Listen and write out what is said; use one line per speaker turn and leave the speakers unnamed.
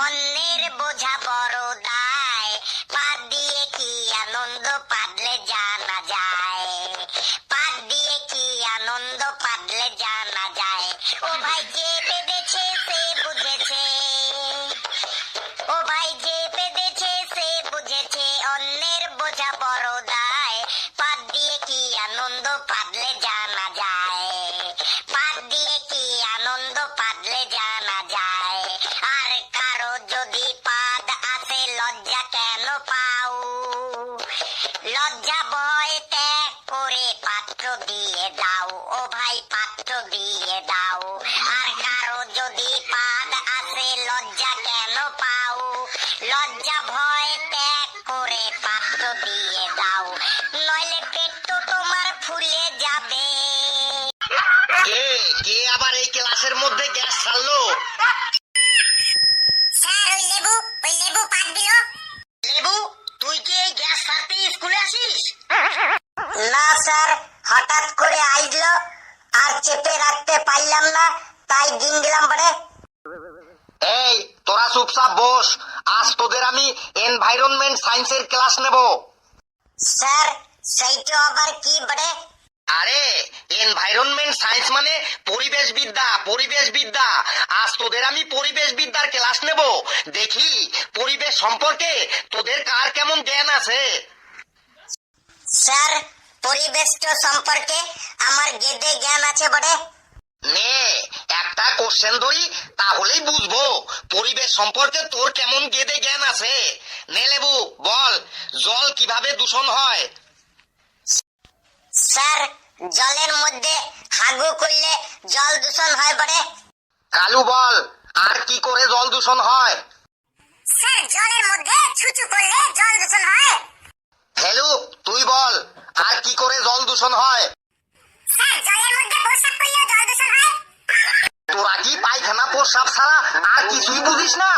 অন্যের বোঝা বড় দায়, পাত দিয়ে কি আনন্দ পাদলে জানা যায়, পাত দিয়ে কি আনন্দ পাদলে জানা যায়। ও ভাই যে পেদেছে সে বুঝেছে, ও ভাই যে পেদেছে সে বুঝেছে, অন্যের বোঝা বড় দায়, পাত দিয়ে কি আনন্দ পাদলে জানা যায়, পাত দিয়ে কি আনন্দ পাদলে জানা যায়। আর কারো যদি পাদ আসে লজ্জা কেন পাও, লজ্জা ভয় ত্যাগ করে পাত্র দিয়ে দাও, ও ভাই পাত্র দিয়ে দাও। আর কারো যদি পাদ আসে লজ্জা কেন পাও, লজ্জা ভয় ত্যাগ করে পাত্র দিয়ে দাও, নইলে পেট তো তোমার ফুলে যাবে।
কে কে আবার এই ক্লাসের মধ্যে গ্যাস ছাড়লো?
স্যার ওই লেবু পাত দিল। লেবু, তুই কি এই গ্যাস ছাড়তে স্কুলে আসিস? না স্যার, হঠাৎ করে আইলো আর চেপে রাখতে পারলাম না, তাই দিন দিলাম বড়ে।
এই তোরা চুপচাপ বস, আজ তোদের আমি এনভায়রনমেন্ট সায়েন্সের ক্লাস নেব।
স্যার সেইটা আবার কি বড়ে?
আরে এনভায়রনমেন্ট সায়েন্স মানে পরিবেশ বিদ্যা, পরিবেশ বিদ্যা। আজ তোদের আমি পরিবেশ বিদ্যার ক্লাস নেব, দেখি পরিবেশ সম্পর্কে তোদের কার কেমন জ্ঞান আছে।
স্যার পরিবেশটা সম্পর্কে আমার গেদে জ্ঞান আছে বড়ে।
নে একটা কোশ্চেন ধরি, তাহলেই বুঝবো পরিবেশ সম্পর্কে তোর কেমন গেদে জ্ঞান আছে। নে লেবু বল, জল কিভাবে দূষণ হয়?
স্যার জলের মধ্যে হাগু করলে জল দূষণ হয় বড়ে।
কালু বল, আর কি করে জল দূষণ হয়?
স্যার জলের মধ্যে ছুচু করলে জল দূষণ হয়।
হেলু তুই বল, আর কি করে জল দূষণ হয়?
স্যার জলের মধ্যে প্রসাব করলে জল দূষণ হয়।
তোরা কি পায়খানা প্রস্রাব ছাড়া আর কিছুই বুঝিস না?